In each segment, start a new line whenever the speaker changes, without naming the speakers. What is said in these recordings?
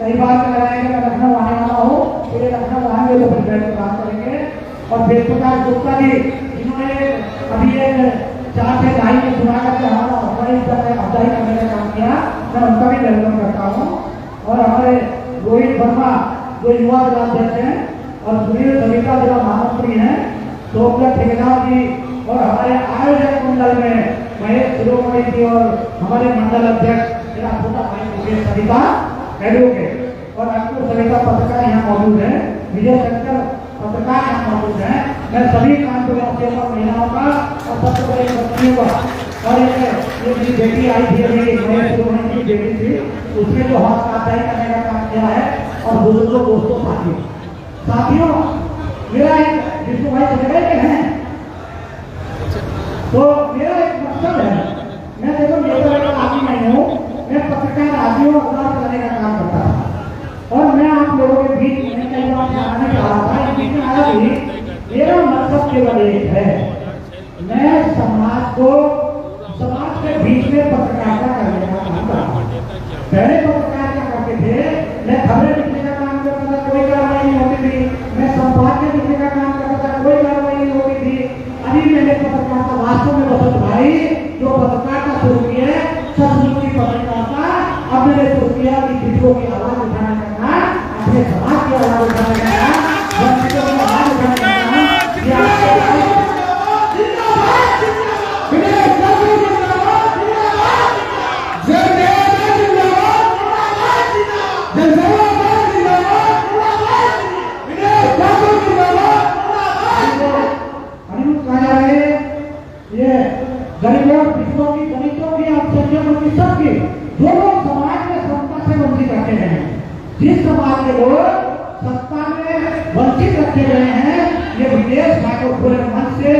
कई बार लग रहा है कि मैं लखनऊ आने वाला हूँ, तो ये लखनऊ आएंगे तो फिर बैठ के बात करेंगे। और वेद प्रकाश गुप्ता जी जिन्होंने अभी एक 4 से 2.5 में सुना करके हमारा अफवाही करने का काम किया, मैं उनका भी वेलकम करता हूँ। और हमारे रोहित वर्मा जो युवा जिलाध्यक्ष हैं और सुनील सविता जिला महामंत्री हैं, शोभला ठेकेदार जी और हमारे आयोजक मंडल में महेश शिरोमणि जी और हमारे मंडल अध्यक्ष मेरा छोटा भाई मुकेश सविता एडवोकेट और अंकुर सविता पत्रकार यहाँ मौजूद है, विजय शंकर पत्रकार यहाँ मौजूद है। मैं सभी कानपुरवासियों का, महिलाओं का और सबसे बड़े बच्चियों का और ये मेरी बेटी आई थी अभी महेश शिरोमणि की बेटी थी, उसने जो हाथ आदाई करने का काम किया है और बुजुर्गों दोस्तों साथियों मेरा एक विष्णु भाई चले गए हैं, तो मेरा एक मकसद है, मैं देखो मेरा एक आदमी नहीं हूँ, मैं पत्रकार आदमियों को अपना करने का काम करता था और मैं आप लोगों के बीच में कई बार आने जा रहा था, लेकिन आया भी मेरा मकसद केवल एक है, मैं समाज के बीच में पत्रकारिता करने का काम करता हूँ। पहले पत्रकार क्या करते थे, मैं खबरें लिखने का काम करता था, कोई कार्रवाई नहीं होती थी, मैं संपादकीय लिखने का काम करता था, कोई कार्रवाई नहीं होती थी। अभी मैंने पत्रकारिता वास्तव में बसंत भाई जो पत्रकारिता शुरू की है, सचमुच की पत्रकारिता, अब मैंने शुरू किया कि विश्व की आवाज उठाने का काम, अपने समाज की आवाज उठाने का काम, वंचितों की आवाज उठाने का काम, गरीबों की गरीबों की अल्पसंख्यकों की सबकी जो लोग समाज में सत्ता से वंचित रखे गए हैं, जिस समाज के लोग सत्ता में वंचित रखे गए हैं, ये विदेश ठाकुर पूरे मन से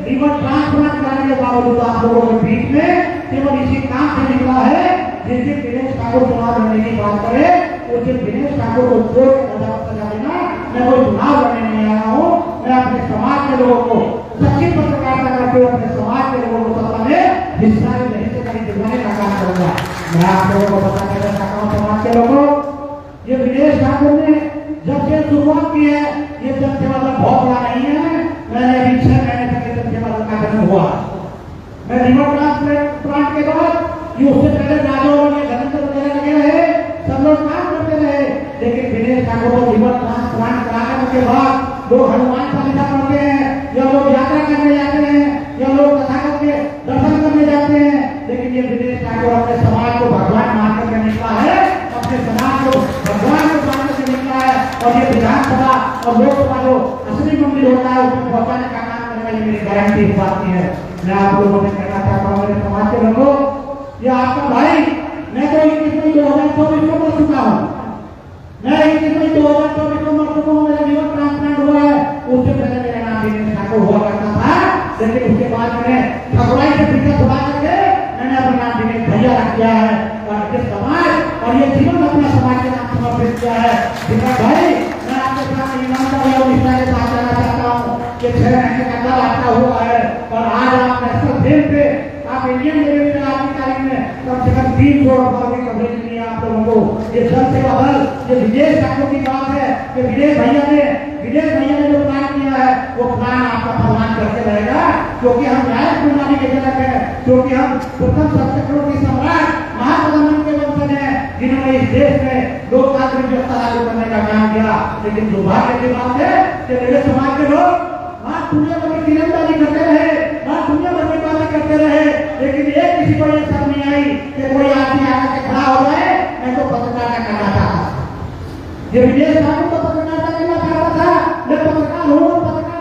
लीवर ट्रांसप्लांट कराने के बावजूद आप लोगों के बीच में केवल इसी काम से निकला है। जिस दिन दिनेश ठाकुर चुनाव लड़ने की बात करे उस दिन दिनेश ठाकुर को कोर्ट सजा देना, मैं कोई चुनाव लड़ने नहीं आया हूँ, मैं अपने समाज के लोगों को सच्ची पत्रकारिता करते हुए अपने समाज के लोगों को सत्ता में हिस्सा दिलवाने का काम करूंगा। मैं आप लोगों को बताना चाहता हूँ समाज के लोगों, ये दिनेश ठाकुर ने जब से शुरुआत की है, ये जनसेवा दल बहुत बड़ा नहीं है, मैंने अभी 6 महीने तक जनसेवा दल का जन्म हुआ। मैं लीवर ट्रांसप्लांट के बाद ये उससे पहले राजौर में धर्मेंद्र वगैरह लगे रहे, सब लोग काम करते रहे, लेकिन दिनेश ठाकुर को लीवर ट्रांसप्लांट कराने के बाद लोग हनुमान चालीसा पढ़ते हैं, या लोग यात्रा करने जाते हैं, या लोग तथागत के दर्शन करने जाते हैं, लेकिन ये दिनेश ठाकुर अपने समाज को भगवान मान करके निकला है, अपने समाज को भगवान को मान करके निकला है। और ये विधानसभा और लोकसभा जो असली मंदिर होता है उसमें पहुंचाने का काम करने वाली मेरी गारंटी इस बात की है। मैं आप लोगों से कहना चाहता हूँ मेरे समाज के लोगों, ये आपका भाई, मैं तो 21 मई 2024 को मर चुका हूँ, मैं 21 मई 2024 को मर चुका हूँ, मेरा लीवर ट्रांसप्लांट हुआ है, उससे पहले मेरा नाम दिनेश ठाकुर हुआ करता था, लेकिन उसके बाद मैंने ठकुराई से पीछे छुड़ा करके मैंने अपना नाम दिनेश भैया रख दिया है और ये समाज और ये जीवन अपना समाज के नाम समर्पित किया है। दिनेश भाई, मैं आपके साथ ईमानदारी और निष्ठा के साथ कहना चाहता हूँ कि 6 महीने का काल आपका हुआ है और आज आप नेशनल फिल्म पे आप इंडियन लेवल पे आज की तारीख में कम से कम 300 अखबार की कवरेज मिली है आप लोगों को। ये जनसेवा दल, ये विदेश ठाकुर की बात है कि विदेश भैया ने जो प्लान किया है वो प्लान आपका फलवान करके रहेगा, क्योंकि हम न्याय प्रणाली के जनक है, क्योंकि हम प्रथम शासकों की सम्राट महाप्रधानमंत्री के वंशज हैं, जिन्होंने इस देश में लोकतांत्रिक व्यवस्था लागू करने का काम किया। लेकिन दुर्भाग्य की बात है कि मेरे समाज के लोग वहां दुनिया भर की तीरंदाजी करते रहे, वहां दुनिया भर की बातें करते रहे, लेकिन एक किसी को ये समझ नहीं आई कि कोई आदमी आकर के खड़ा हो जाए, मैं तो पत्रकारिता करना चाहता था। ये विदेश ठाकुर तो पत्रकारिता करना चाहता था, मैं पत्रकार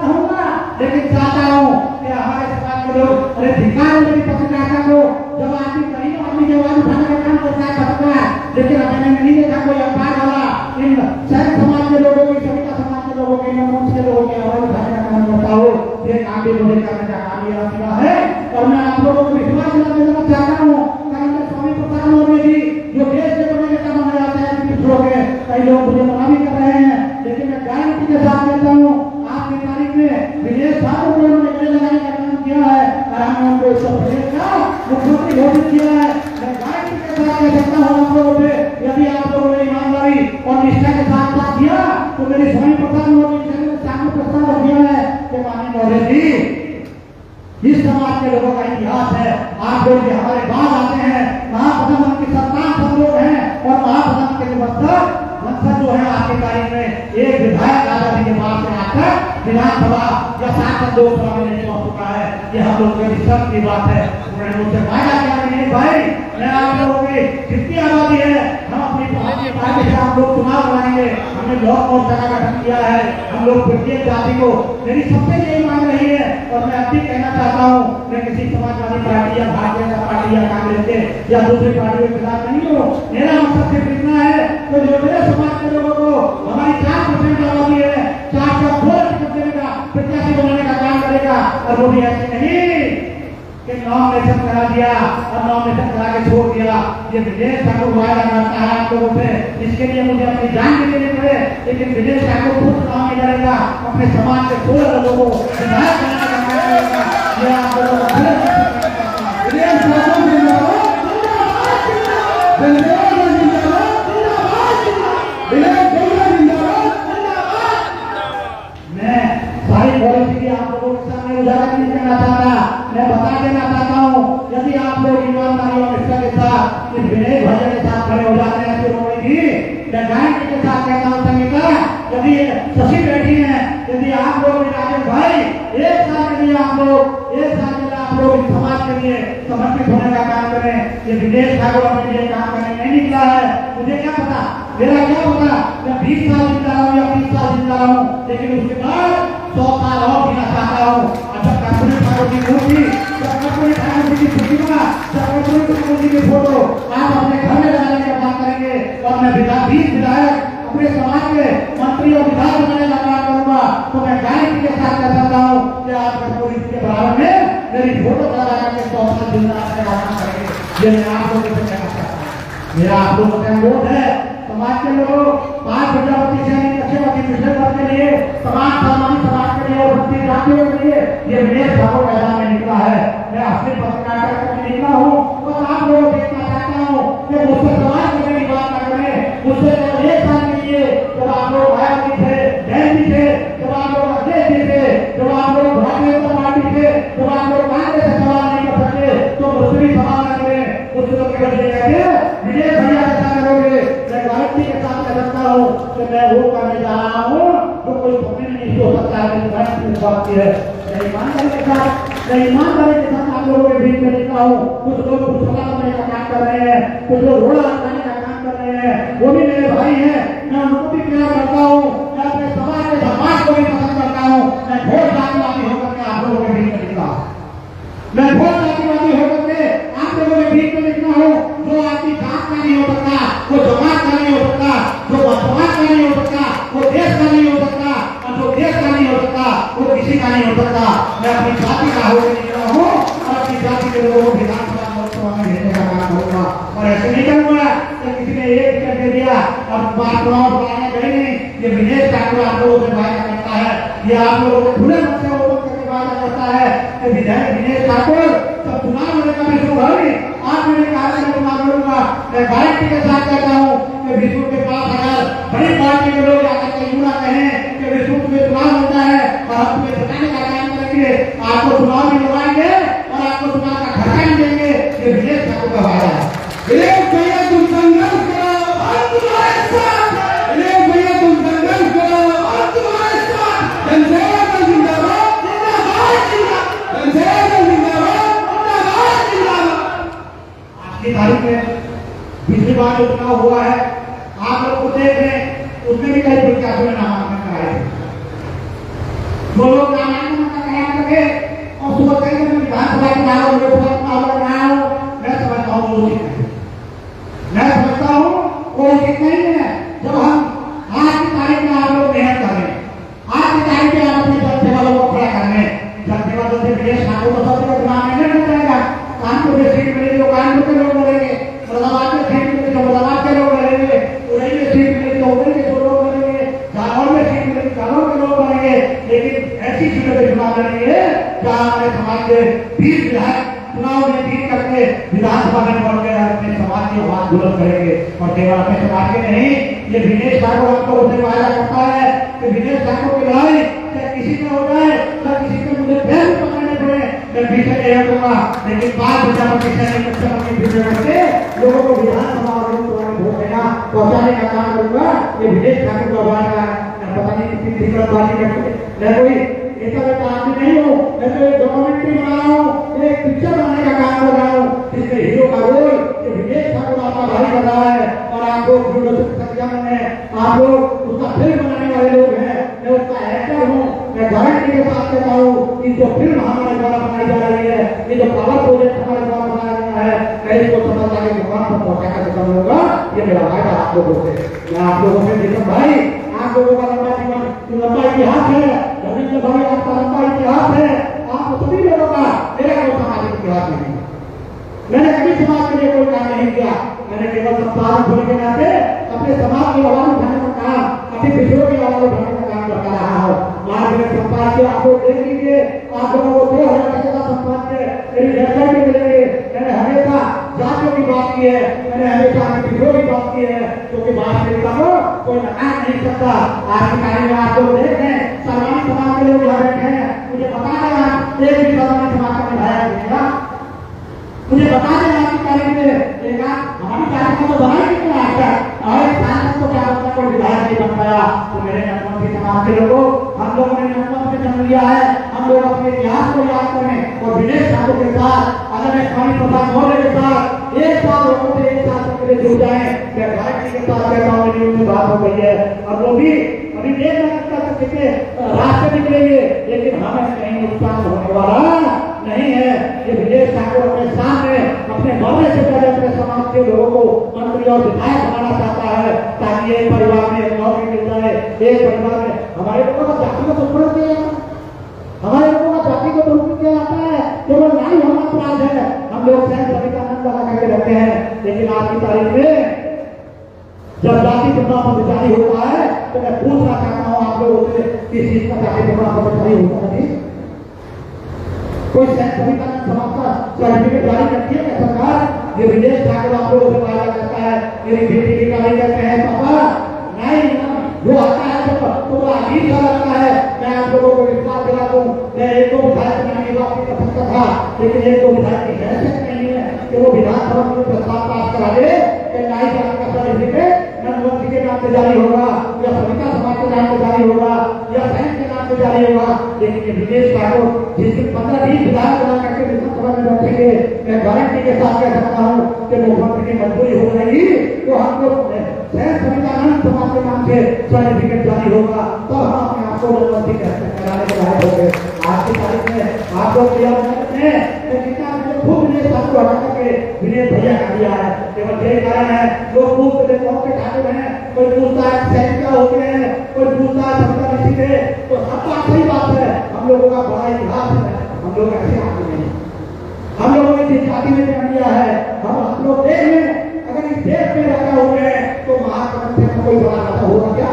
रहूंगा, लेकिन चाहता हूँ कि हमारे समाज के लोग अरे धिक्कार मेरी पत्रकारिता को, जब आदमी कहीं आदमी की आवाज उठाने का काम करता है पत्रकार, लेकिन मैंने नहीं देखा कोई अखबार वाला इन सैनिक समाज के लोगों की, सविता समाज के लोगों की, मंच के लोगों की आवाज उठाने का काम करता हो, ये काम भी मुझे करने का काम यह सिवा है। और मैं आप लोगों को विश्वास दिलाना चाहता हूँ, स्वामी प्रसाद जी जो देश के बड़े नेता माना जाता है, कई लोग मुझे मना भी कर रहे हैं, लेकिन मैं गारंटी के साथ कहता हूँ आज की तारीख में विदेश ठाकुर को उन्होंने गले लगाने का काम किया है और हमने उनको उत्तर प्रदेश का मुख्यमंत्री घोषित किया है। मैं गारंटी के साथ कह सकता हूँ आप लोगों से, यदि आप लोगों ने ईमानदारी मकसद जो है आज की तारीख में एक विधायक आजादी के बाद से आकर विधानसभा या सांसद लोकसभा में नहीं पहुंच चुका है। ये हम लोग के शर्म की बात है। उन्होंने मुझसे वादा किया कि नहीं भाई, मैं आप लोगों की जितनी आबादी है हम अपनी पार्टी से आप लोग चुनाव कराएंगे। हमने बहुत जगह गठन किया है। हम लोग प्रत्येक जाति को, मेरी सबसे यही मांग रही है और मैं अब भी कहना चाहता हूँ, मैं किसी समाजवादी पार्टी या भारतीय जनता पार्टी या कांग्रेस के या दूसरी पार्टियों के खिलाफ नहीं हूँ। मेरा मकसद सिर्फ इतना है कि जो मेरे समाज के लोगों को हमारी 4% आबादी है, 4 देगा, प्रत्याशी बनाने का काम करेगा। और वो भी ऐसे नहीं कि नॉमिनेशन करा दिया और नॉमिनेशन करा के छोड़ दिया। ये विजय ठाकुर वायदा करता है आप लोगों से, इसके लिए मुझे अपनी जान भी देनी पड़े, लेकिन विजय ठाकुर खुद काम नहीं करेगा। अपने समाज के 16 लोगों को विधायक बनाने का काम करेगा। ये आप लोगों को पॉलिसी की आप लोगों के सामने उजागर नहीं करना चाहता, मैं बता देना चाहता हूँ। यदि आप लोग ईमानदारी और निष्ठा के साथ इस विनय भजन के साथ खड़े हो जाते हैं तो होगी, मैं गारंटी के साथ कहता हूँ संगीता, यदि शशि बैठी है, यदि आप लोग राजेश भाई एक साल के लिए आप लोग इस समाज के लिए समर्पित होने का काम करें। ये विदेश ठाकुर अपने लिए काम करने नहीं निकला है। मुझे क्या पता, मेरा क्या पता, मैं 20 साल जिंदा रहूं या 30 साल जिंदा रहूं, लेकिन उसके बाद 100 साल और जीना चाहता हूँ। जब कर्पूरी ठाकुर की मूर्ति, जब कर्पूरी ठाकुर जी की प्रतिमा, जब कर्पूरी ठाकुर जी की फोटो आप अपने घर में लगाने का बात करेंगे और मैं 20 विधायक अपने समाज के मंत्री और विधायक बनाने का काम करूंगा, तो मैं गारंटी के साथ कह सकता हूँ कि आप कर्पूरी के बराबर में मेरी फोटो लगा करके 100 साल जिंदा रहने का काम करेंगे। ये मैं आप लोगों से कहना चाहता हूँ। मेरा आप लोगों से अनुरोध है, समाज के लोगों 5 प्रजापति से अच्छे पिछले वर्ग के लिए, समाज समाज के लिए और बत्ती जातियों के लिए ये विदेश ठाकुर मैदान में निकला है। मैं असली पत्रकार करके निकला हूँ और आप लोगों को देखना चाहता हूँ कि मुझसे समाज करने की बात न करें। मुझसे एक साल के लिए जब आप लोग भाई थे, बहन थे, जब आप लोग अध्यक्ष थे, जब आप लोग भारतीय जनता पार्टी थे, जब आप लोग कांग्रेस से सवाल नहीं कर सकते, तो मुझसे भी सवाल न करें। कुछ लोग कहते विजय भैया ऐसा करोगे, मैं गारंटी के साथ कह सकता हूँ कि मैं वो करने जा रहा हूँ तो कोई सपने नहीं हो सकता है। मेरी बात है, मैं ईमानदारी के साथ आप लोगों के बीच में लिखता हूँ। कुछ लोग पुस्तका करने का काम कर रहे हैं, कुछ लोग रोड़ा लगाने का काम कर रहे हैं, वो भी मेरे भाई हैं, मैं उनको भी प्यार करता हूँ, मैं अपने समाज को भी पसंद करता हूँ। मैं बहुत जातिवादी होकर के आप लोगों के बीच में लिखता हूँ, मैं बहुत जातिवादी होकर के आप लोगों के बीच में लिखता हूँ। जो आपकी जात का नहीं हो सकता, वो जमात का नहीं हो सकता, जो समाज का नहीं हो सकता, वो देश का नहीं हो सकता, और जो देश का नहीं हो सकता वो किसी का नहीं हो सकता। मैं अपनी जाति का होकर निकला हूँ और अपनी जाति के लोगों को विधानसभा लोकसभा में भेजने का काम करूंगा। और ऐसे नहीं करूंगा कि किसी ने एक टिकट दे दिया और चुनाव बुलाने गए नहीं। ये विदेश ठाकुर आप लोगों से वायदा करता है, ये आप लोगों को खुले मन से ओपन करके वायदा करता है कि विधायक विदेश ठाकुर सब चुनाव होने का भी शुरू होगी। आज मैंने कहा मैं चुनाव लड़ूंगा। मैं गारंटी के साथ कहता हूँ कि विष्णु के पास अगर बड़ी पार्टी के लोग आकर के यूं ना कहें कि विष्णु में चुनाव होता है और हम तुम्हें बताने का काम करेंगे, आपको चुनाव भी करवाएंगे और आपको चुनाव का खर्चा भी देंगे। ये विदेश ठाकुर का वादा है। विदेश भैया तुम संघर्ष करो और तुम्हारे साथ, विदेश भैया तुम संघर्ष करो और तुम्हारे साथ। जनसेवा का जिंदाबाद, जिंदाबाद, जनसेवा का जिंदाबाद, जिंदाबाद, जिंदाबाद। आज की तारीख में पिछली बार जो चुनाव हुआ है आप लोग को देख रहे हैं, उसमें भी कई प्रत्याशियों ने नामांकन कराए थे। जो लोग नामांकन करा करके और सुबह कहीं मैं विधानसभा चुनाव और लोकसभा चुनाव लड़ रहा हूँ, मैं समझता हूँ वो उचित है। मैं समझता हूँ वो उचित नहीं है। जब हम आज की तारीख में आप लोग मेहनत कर रहे हैं, आज की तारीख में आप अपने जनसेवा लोगों को खड़ा कर रहे हैं, जनसेवा दल से विदेश ठाकुर को सबसे चुनाव में नहीं जाएगा। कानपुर में सीट मिलेगी तो कानपुर के लोग लड़ेंगे, मुरादाबाद में सीट मिलेगी तो मुरादाबाद के लोग लड़ेंगे, उड़ई में सीट मिलेगी तो उड़ई के लोग लड़ेंगे, जालौर में सीट मिलेगी जालौर के लोग लड़ेंगे। लेकिन ऐसी सीटों पर चुनाव लड़ेंगे जहाँ हमारे समाज के 20 विधायक चुनाव में जीत करके विधानसभा में बढ़ गए अपने समाज की आवाज बुलंद करेंगे। और केवल अपने समाज के नहीं, ये विदेश ठाकुर आपको उसे वायदा करता है कि विदेश ठाकुर की लड़ाई चाहे किसी में हो जाए, चाहे किसी में मुझे पैर पकड़ने पड़े, मैं पीछे नहीं हटूंगा। लेकिन 5 प्रजापति करके लोगों को विधानसभा और लोकसभा में वोट देना पहुंचाने का काम करूंगा। दिक्कतबाजी करते, मैं कोई ऐसा वैसा आदमी नहीं हूँ, मैं तो एक डॉक्यूमेंट्री बना रहा हूँ, एक पिक्चर बनाने का काम कर रहा हूँ, जिसमें हीरो का रोल ये विवेक ठाकुर आपका भाई कर रहा है और आप लोग आप लोग उसका फिल्म बनाने वाले लोग हैं, मैं उसका एक्टर हूँ। मैं गारंटी के साथ कहता हूँ कि जो फिल्म हमारे द्वारा बनाई जा रही है, ये जो पावर प्रोजेक्ट हमारे द्वारा बनाया गया है, मैं इसको समझ आगे भगवान पर पहुंचाना खत्म होगा, ये मेरा वायदा आप लोगों से। मैं आप लोगों से जिसम भाई, आप लोगों का लंबा जीवन, लंबा इतिहास है, रविंद्र भाई आपका लंबा इतिहास है, आप सभी लोगों का, मेरा कोई सामाजिक इतिहास नहीं। मैंने कभी समाज के लिए कोई काम नहीं किया, मैंने केवल संपादक होने के नाते अपने समाज की आवाज उठाने का काम, अपने पिछड़ों की आवाज उठाने का काम करता रहा हूँ। आज मैंने संपादक आप लोग देख लीजिए, आप लोगों को 2000 टके का संपादक मेरी वेबसाइट पे मिलेंगे। मैंने हमेशा जातियों की बात की है, मैंने हमेशा अपने पिछड़ों की बात की है, क्योंकि बात मेरी का कोई नकार नहीं सकता। आज की तारीख में आप लोग देख रहे हैं, सर्वानी समाज के लोग यहाँ बैठे हैं, मुझे बता देना एक भी सर्वानी समाज का विधायक मिलेगा, मुझे बता देना आपकी तारीख में देखा, हमारी तारीख में तो बना ही नहीं आता और एक साल तक तो क्या होता कोई विधायक नहीं बन पाया। तो मेरे नतमंत्री समाज के लोगों, हम लोगों ने नतमंत्री जन्म लिया है, हम लोग अपने इतिहास को याद करें और विवेक ठाकुर के साथ, अगर स्वामी प्रसाद मौर्य के साथ एक साथ लोगों से एक साथ तक के लिए जुड़ जाए, मैं गारंटी के साथ कहता हूँ मेरी उनसे बात हो गई है। और वो भी अभी देख सकता तक कितने रास्ते निकलेंगे, लेकिन हमें कहीं नुकसान होने वाला नहीं है। ये विवेक ठाकुर अपने सामने अपने मरने से पहले अपने समाज के लोगों को मंत्री और विधायक बनाना चाहता है, ताकि एक परिवार में एक नौकरी मिल जाए, एक परिवार में हमारे लोगों का जाति को दुश्मन किया जाता है, हमारे लोगों का जाति को दुश्मन किया जाता है, केवल नारी होना अपराध है, हम लोग सहन सभी का आनंद लगा करके रखते हैं। लेकिन आज की तारीख में जब जाति प्रमाण पत्र जारी होता है, तो मैं पूछना चाहता हूँ आप लोगों से, किस चीज का जाति प्रमाण पत्र जारी होता है? कोई संविधान समाप्त सर्टिफिकेट जारी करती है क्या सरकार? ये विदेश ठाकुर आप लोगों से पाया जाता है, मेरी बेटी की गाड़ी करते हैं पापा, नहीं वो आता है तो बड़ा अजीब सा लगता है। मैं आप लोगों को विश्वास दिला दूं, मैं एक दो विधायक बनाने की बात नहीं कर सकता था, लेकिन एक दो विधायक की हैसियत नहीं है कि वो विधानसभा में प्रस्ताव पास करा दे कि नाई जाति का सर्टिफिकेट नंदवंशी के नाम से जारी होगा या सविता समाज के नाम से जारी होगा या बहन के नाम से जारी होगा। लेकिन ये विदेश ठाकुर जिस दिन 15-20 विधायक बना करके विधानसभा में बैठेंगे, मैं गारंटी के साथ कह सकता हूँ कि मुख्यमंत्री की मजबूरी हो जाएगी तो हम लोग सवितानंद समाज के नाम से सर्टिफिकेट जारी होगा, तो हम अपने आप को नंदवंशी कराने के लायक होंगे। आज की तारीख में आप लोग खूब विदेश ठाकुर हटा करके विदेश भैया कर दिया है, केवल यही कारण है लोग पूछते थे कौन से ठाकुर हैं, कोई पूछता है सैनिक हो गए हैं, कोई पूछता है सविता ऋषि थे, तो सब बात सही बात है, हम लोगों का बड़ा इतिहास है, हम लोग ऐसे आते नहीं, हम लोगों ने जिस जाति में जन्म लिया है, हम लोग देख लें अगर इस देश में राजा हो गए तो महाप्रबंध से कोई बड़ा राजा होगा क्या?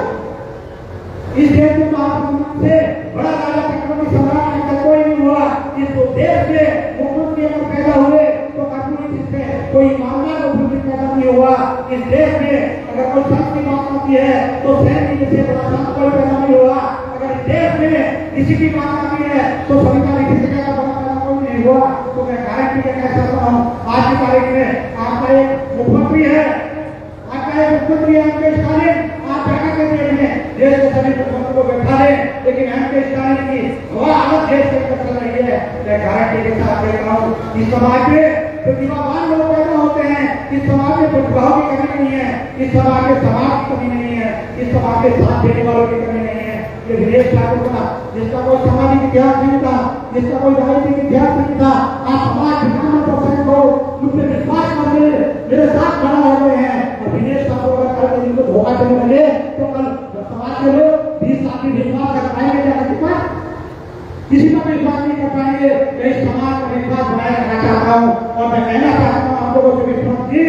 इस देश में महाप्रबंध से बड़ा राजा चक्रवर्ती सम्राट का कोई नहीं हुआ। इस देश में मुख्यमंत्री अगर पैदा हुए तो कर्पूरी से कोई मामला मुख्यमंत्री पैदा नहीं हुआ। इस देश में अगर कोई संत की बात आती है तो सैनिक से बड़ा संत कोई पैदा नहीं हुआ। अगर इस देश में किसी की बात आती है तो सविता ऋषि से पैदा बड़ा कोई नहीं हुआ। तो मैं गारंटी के कह सकता हूँ आज की तारीख में आपका एक मुख्यमंत्री है, आपका एक मुख्यमंत्री एम.के. स्टालिन, आप जाकर के देखिए देश के सभी मुख्यमंत्री को बैठा दे, लेकिन एम.के. स्टालिन की हवा अलग देश के अंदर चल रही है। मैं गारंटी के साथ कहता हूँ इस समाज में प्रतिभावान लोग पैदा होते हैं, इस समाज में प्रतिभाओं की कमी नहीं है, इस समाज में समाज की कमी नहीं है, इस समाज के साथ देने वालों की कमी नहीं है। ये विदेश ठाकुर का जिसका कोई सामाजिक इतिहास नहीं था, जिसका कोई राजनीतिक इतिहास नहीं था, आप समाज 95% को मुझसे विश्वास करके मेरे साथ खड़ा हो गए हैं। और विदेश ठाकुर का कल जिनको धोखा देने लगे तो कल समाज के लोग 20 साल की विश्वास कर पाएंगे क्या? किसी का विश्वास नहीं कर पाएंगे। मैं इस समाज का विश्वास बनाए रखना चाहता हूँ और मैं कहना चाहता हूँ आप लोगों से विश्वास जी,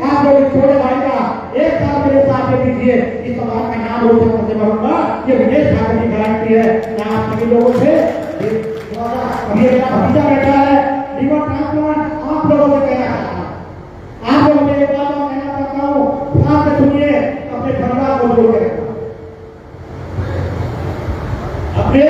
आप लोग इस छोटे भाई का एक साल मेरे साथ दे दीजिए, इस समाज का नाम रोशन करके बढ़ूंगा, ये विदेश ठाकुर की गारंटी है। मैं आप सभी लोगों से अभी मेरा भतीजा बैठा है, रिवर ट्रांसप्लांट आप लोगों से कहना चाहता हूँ, आप लोगों से एक बात कहना चाहता हूँ, ध्यान से सुनिए, अपने परिवार को जोड़ के रखना, अपने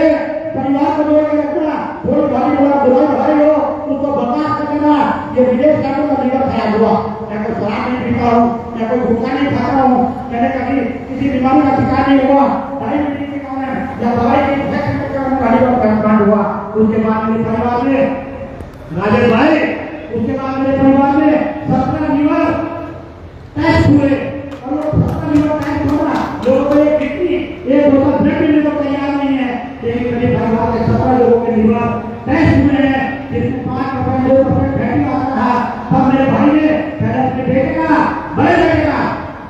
परिवार को जोड़ के रखना। कोई भाई वाला बुरा भाई हो उसको बर्दाश्त कर लेना। ये विदेश ठाकुर का लीवर खराब हुआ, मैं कोई शराब नहीं पीता हूँ, मैं कोई गुटखा नहीं खाता हूँ, मैंने कभी किसी बीमारी का शिकार नहीं हुआ, डायबिटीज के कारण या दवाई के इंजेक्शन के कारण गाड़ी का कांड हुआ, उसके बाद मेरे परिवार में राजेश भाई, उसके बाद मेरे परिवार में 17 लीवर टेस्ट हुए और वो 17 लीवर टेस्ट होना लोगों को एक किडनी एक बोतल ब्लड देने को तैयार नहीं है, लेकिन मेरे परिवार के 17 लोगों के लीवर टेस्ट हुए हैं जिसमें 5% 2% फैटी आ रहा। तब मेरे भाई ने पहले अपने बेटे का बड़े बेटे का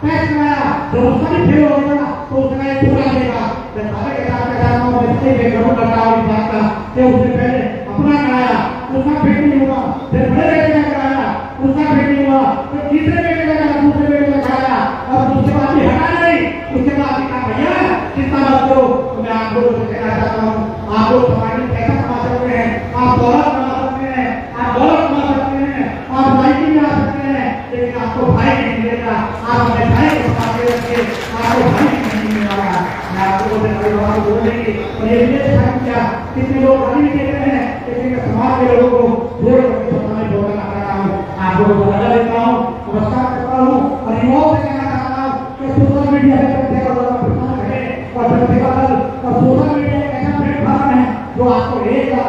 टेस्ट कराया, जब उसका भी फेल हो गया तो उसका एक पूरा देगा। मैं भाई के साथ कह रहा हूँ मैं इसलिए करूँ करता हूँ इस बात का कि उसने पहले अपना कराया, उसका फेल नहीं हुआ, फिर बड़े बेटे का कराया, उसका फेल नहीं हुआ, फिर तीसरे बेटे का कराया, दूसरे बेटे का कराया और उसके बाद भी हटा नहीं। उसके बाद भी कहा भैया चिंता मत करो, तो मैं आप लोगों से कहना चाहता हूँ आप लोग समाज में पैसा कमा सकते हैं, आप दौलत कमा सकते हैं, आप दौलत कमा सकते हैं, आप राइटिंग में आ सकते हैं, लेकिन आपको भाई नहीं मिलेगा। आप अपने भाई को सामने रखिए, आपको भाई नहीं मिलेगा। मैं आप लोगों से बड़ी बात बोल देंगे और ये क्या कितने लोग गाली भी देते हैं, लेकिन समाज के लोगों को जोड़ करके बताने बोलना कर रहा हूँ। आप लोगों को बता देता हूँ, नमस्कार करता हूँ और युवाओं से कहना चाहता हूँ कि सोशल मीडिया पे और सोशल मीडिया एक ऐसा प्लेटफॉर्म है जो आपको 1 लाख